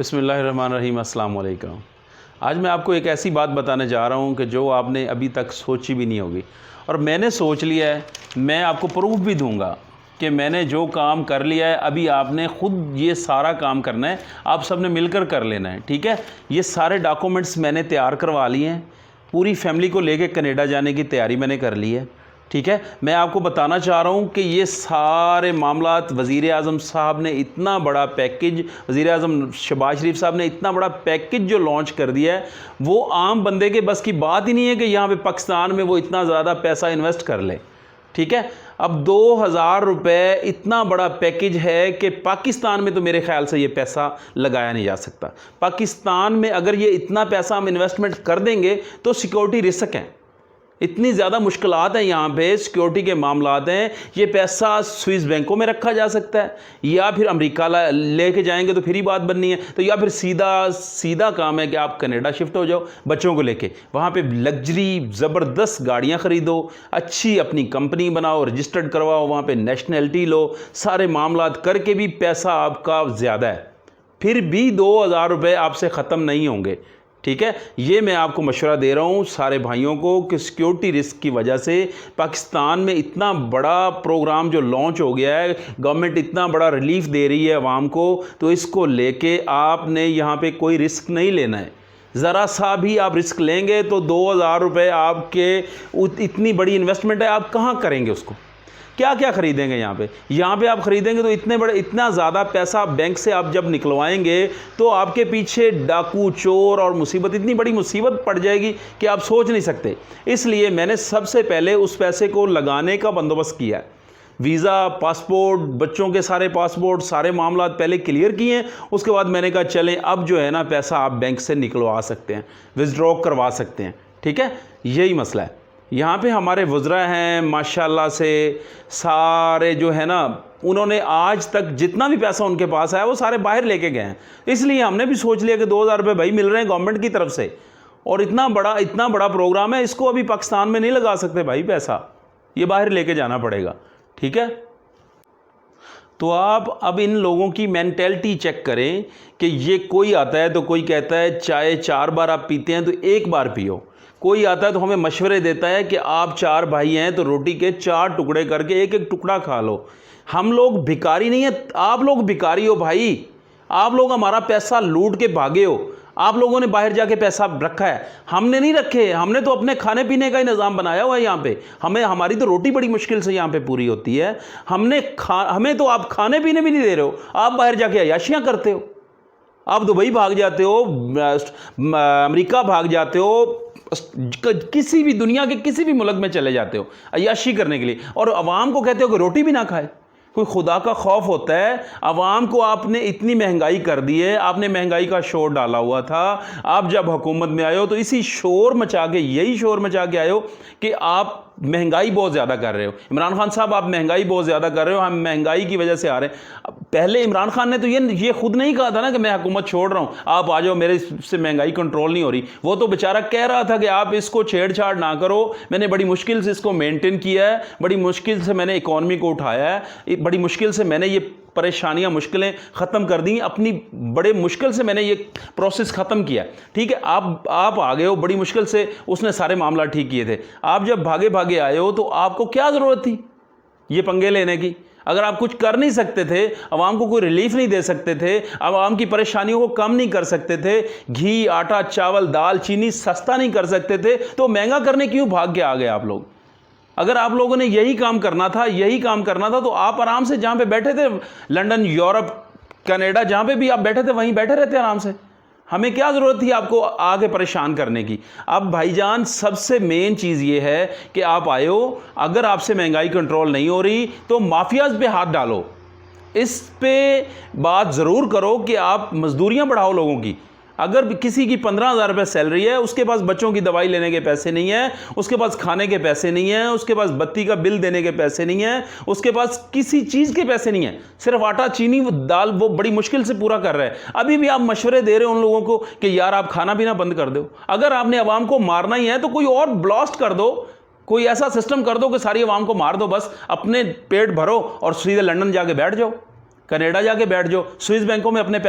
بسم اللہ الرحمن الرحیم۔ السلام علیکم۔ آج میں آپ کو ایک ایسی بات بتانے جا رہا ہوں کہ جو آپ نے ابھی تک سوچی بھی نہیں ہوگی، اور میں نے سوچ لیا ہے۔ میں آپ کو پروف بھی دوں گا کہ میں نے جو کام کر لیا ہے، ابھی آپ نے خود یہ سارا کام کرنا ہے، آپ سب نے مل کر کر لینا ہے، ٹھیک ہے؟ یہ سارے ڈاکومنٹس میں نے تیار کروا لیے ہیں، پوری فیملی کو لے کے کینیڈا جانے کی تیاری میں نے کر لی ہے، ٹھیک ہے؟ میں آپ کو بتانا چاہ رہا ہوں کہ یہ سارے معاملات وزیر اعظم صاحب نے اتنا بڑا پیکج، وزیر اعظم شہباز شریف صاحب نے اتنا بڑا پیکج جو لانچ کر دیا ہے، وہ عام بندے کے بس کی بات ہی نہیں ہے کہ یہاں پہ پاکستان میں وہ اتنا زیادہ پیسہ انویسٹ کر لے، ٹھیک ہے؟ اب 2000 روپے اتنا بڑا پیکج ہے کہ پاکستان میں تو میرے خیال سے یہ پیسہ لگایا نہیں جا سکتا۔ پاکستان میں اگر یہ اتنا پیسہ ہم انویسٹمنٹ کر دیں گے تو سیکورٹی رسک ہیں، اتنی زیادہ مشکلات ہیں یہاں پہ، سیکورٹی کے معاملات ہیں۔ یہ پیسہ سوئس بینکوں میں رکھا جا سکتا ہے، یا پھر امریکہ لے کے جائیں گے تو پھر ہی بات بننی ہے، تو یا پھر سیدھا کام ہے کہ آپ کینیڈا شفٹ ہو جاؤ بچوں کو لے کے، وہاں پہ لگژری زبردست گاڑیاں خریدو، اچھی اپنی کمپنی بناؤ، رجسٹرڈ کرواؤ، وہاں پہ نیشنلٹی لو، سارے معاملات کر کے بھی پیسہ آپ کا زیادہ ہے، پھر بھی 2000 روپے آپ سے ختم نہیں ہوں گے، ٹھیک ہے؟ یہ میں آپ کو مشورہ دے رہا ہوں سارے بھائیوں کو کہ سیکیورٹی رسک کی وجہ سے پاکستان میں اتنا بڑا پروگرام جو لانچ ہو گیا ہے، گورنمنٹ اتنا بڑا ریلیف دے رہی ہے عوام کو، تو اس کو لے کے آپ نے یہاں پہ کوئی رسک نہیں لینا ہے۔ ذرا سا بھی آپ رسک لیں گے تو 2000 روپے آپ کے، اتنی بڑی انویسٹمنٹ ہے، آپ کہاں کریں گے اس کو؟ کیا کیا خریدیں گے یہاں پہ آپ خریدیں گے تو اتنا زیادہ پیسہ بینک سے آپ جب نکلوائیں گے تو آپ کے پیچھے ڈاکو، چور اور مصیبت، اتنی بڑی مصیبت پڑ جائے گی کہ آپ سوچ نہیں سکتے۔ اس لیے میں نے سب سے پہلے اس پیسے کو لگانے کا بندوبست کیا ہے، ویزا، پاسپورٹ، بچوں کے سارے پاسپورٹ، سارے معاملات پہلے کلیئر کیے ہیں۔ اس کے بعد میں نے کہا چلیں اب جو ہے نا پیسہ آپ بینک سے نکلوا سکتے ہیں، وزڈرا کروا سکتے ہیں، ٹھیک ہے؟ یہی مسئلہ ہے۔ یہاں پہ ہمارے وزراء ہیں ماشاءاللہ سے، سارے جو ہے نا، انہوں نے آج تک جتنا بھی پیسہ ان کے پاس آیا وہ سارے باہر لے کے گئے ہیں۔ اس لیے ہم نے بھی سوچ لیا کہ 2000 روپے بھائی مل رہے ہیں گورنمنٹ کی طرف سے، اور اتنا بڑا پروگرام ہے، اس کو ابھی پاکستان میں نہیں لگا سکتے بھائی پیسہ، یہ باہر لے کے جانا پڑے گا، ٹھیک ہے؟ تو آپ اب ان لوگوں کی مینٹلٹی چیک کریں کہ یہ کوئی آتا ہے تو کوئی کہتا ہے چائے 4 بار آپ پیتے ہیں تو 1 بار پیو، کوئی آتا ہے تو ہمیں مشورے دیتا ہے کہ آپ 4 بھائی ہیں تو روٹی کے 4 ٹکڑے کر کے 1 ٹکڑا کھا لو۔ ہم لوگ بھکاری نہیں ہیں، آپ لوگ بھکاری ہو بھائی، آپ لوگ ہمارا پیسہ لوٹ کے بھاگے ہو، آپ لوگوں نے باہر جا کے پیسہ رکھا ہے، ہم نے نہیں رکھے، ہم نے تو اپنے کھانے پینے کا ہی نظام بنایا ہوا ہے یہاں پہ، ہماری تو روٹی بڑی مشکل سے یہاں پہ پوری ہوتی ہے، ہمیں تو آپ کھانے پینے بھی نہیں دے رہے ہو، آپ باہر جا کے عیاشیاں کرتے ہو، آپ دبئی بھاگ جاتے ہو، امریکہ بھاگ جاتے ہو، کسی بھی دنیا کے کسی بھی ملک میں چلے جاتے ہو عیاشی کرنے کے لیے، اور عوام کو کہتے ہو کہ روٹی بھی نہ کھائے۔ کوئی خدا کا خوف ہوتا ہے؟ عوام کو آپ نے اتنی مہنگائی کر دی ہے، آپ نے مہنگائی کا شور ڈالا ہوا تھا، آپ جب حکومت میں آئے ہو تو یہی شور مچا کے آئے ہو کہ آپ مہنگائی بہت زیادہ کر رہے ہو۔ عمران خان صاحب آپ مہنگائی بہت زیادہ کر رہے ہو، ہم مہنگائی کی وجہ سے آ رہے ہیں۔ پہلے عمران خان نے تو یہ خود نہیں کہا تھا نا کہ میں حکومت چھوڑ رہا ہوں، آپ آ جاؤ، میرے سے مہنگائی کنٹرول نہیں ہو رہی، وہ تو بیچارہ کہہ رہا تھا کہ آپ اس کو چھیڑ چھاڑ نہ کرو، میں نے بڑی مشکل سے اس کو مینٹین کیا ہے، بڑی مشکل سے میں نے اکانومی کو اٹھایا ہے، بڑی مشکل سے میں نے یہ پریشانیاں، مشکلیں ختم کر دیں، اپنی بڑے مشکل سے میں نے یہ پروسیس ختم کیا، ٹھیک ہے؟ آپ آ گئے ہو، بڑی مشکل سے اس نے سارے معاملات ٹھیک کیے تھے، آپ جب بھاگے آئے ہو تو آپ کو کیا ضرورت تھی یہ پنگے لینے کی؟ اگر آپ کچھ کر نہیں سکتے تھے، عوام کو کوئی ریلیف نہیں دے سکتے تھے، عوام کی پریشانیوں کو کم نہیں کر سکتے تھے، گھی، آٹا، چاول، دال، چینی سستا نہیں کر سکتے تھے، تو مہنگا کرنے کیوں بھاگ کے آ گئے آپ لوگ؟ اگر آپ لوگوں نے یہی کام کرنا تھا تو آپ آرام سے جہاں پہ بیٹھے تھے، لندن، یورپ، کینیڈا، جہاں پہ بھی آپ بیٹھے تھے وہیں بیٹھے رہتے آرام سے، ہمیں کیا ضرورت تھی آپ کو آگے پریشان کرنے کی؟ اب بھائی جان سب سے مین چیز یہ ہے کہ آپ آئے ہو، اگر آپ سے مہنگائی کنٹرول نہیں ہو رہی تو مافیاز پہ ہاتھ ڈالو، اس پہ بات ضرور کرو کہ آپ مزدوریاں بڑھاؤ لوگوں کی۔ اگر کسی کی 15,000 روپے سیلری ہے، اس کے پاس بچوں کی دوائی لینے کے پیسے نہیں ہیں، اس کے پاس کھانے کے پیسے نہیں ہیں، اس کے پاس بتی کا بل دینے کے پیسے نہیں ہیں، اس کے پاس کسی چیز کے پیسے نہیں ہیں، صرف آٹا، چینی، دال وہ بڑی مشکل سے پورا کر رہے ہیں، ابھی بھی آپ مشورے دے رہے ہیں ان لوگوں کو کہ یار آپ کھانا پینا بند کر دو۔ اگر آپ نے عوام کو مارنا ہی ہے تو کوئی اور بلاسٹ کر دو، کوئی ایسا سسٹم کر دو کہ ساری عوام کو مار دو، بس اپنے پیٹ بھرو اور سیدھے لندن جا کے بیٹھ جاؤ، کینیڈا جا کے بیٹھ جاؤ، سوئس بینکوں میں اپنے پیسے